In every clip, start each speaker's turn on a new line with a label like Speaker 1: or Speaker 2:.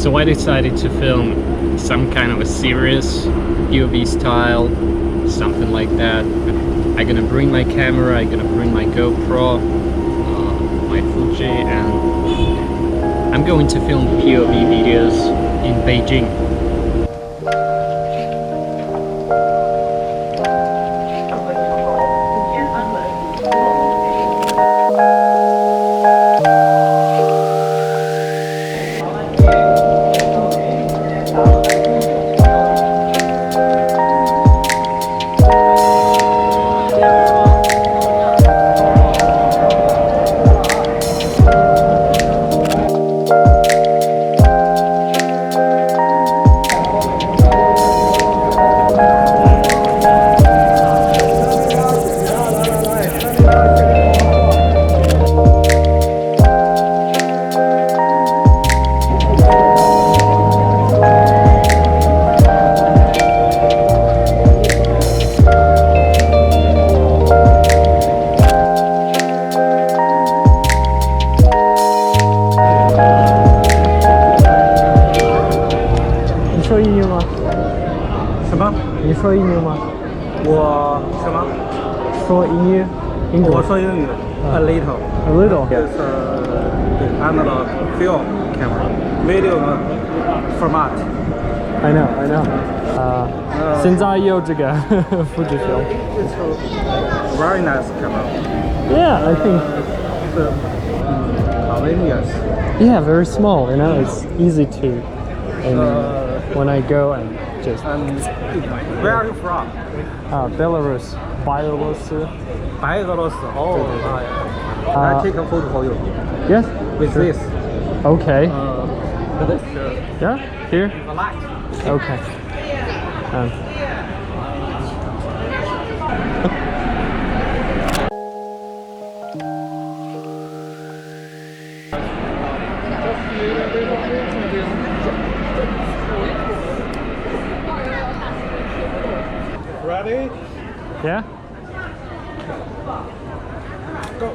Speaker 1: So I decided to film some kind of a serious POV style, something like that. I'm gonna bring my camera, I'm gonna bring my GoPro, my Fuji, and I'm going to film POV videos in Beijing.
Speaker 2: 说英语吗？
Speaker 3: 什么？
Speaker 2: 你说英语吗？
Speaker 3: 我什么？
Speaker 2: 说英语？英国？
Speaker 3: 我说英语。A little.
Speaker 2: A little.
Speaker 3: It's analog film camera, video format.
Speaker 2: I know, I know. 现在有这个复制 film.
Speaker 3: It's a very nice camera.
Speaker 2: Yeah, I think.
Speaker 3: Convenience.
Speaker 2: Yeah, very small. You know, it's easy to. And when I go and just.
Speaker 3: Where are you from?
Speaker 2: Belarus. Belarus.
Speaker 3: 白俄罗斯。Oh. I take a photo for you.
Speaker 2: Yes.
Speaker 3: With this.
Speaker 2: Okay.
Speaker 3: With this.
Speaker 2: Yeah. Here.
Speaker 3: The light.
Speaker 2: Okay.
Speaker 3: Ready?
Speaker 2: Yeah.
Speaker 3: Go.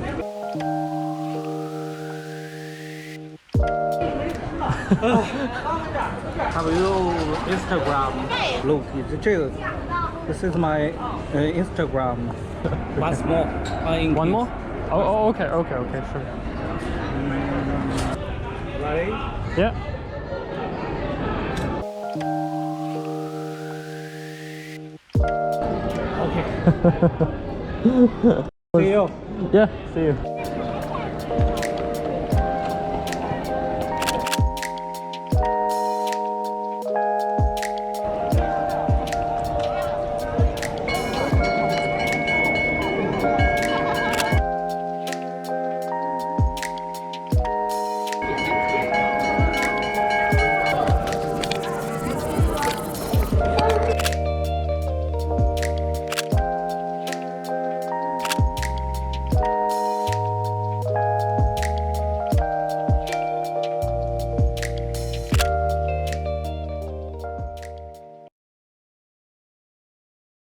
Speaker 3: Have you Instagram? Look, this is my Instagram. Once more.
Speaker 2: One more? Oh, okay, sure.
Speaker 3: Ready?
Speaker 2: Yeah.
Speaker 3: Okay. See you.
Speaker 2: Yeah, see you.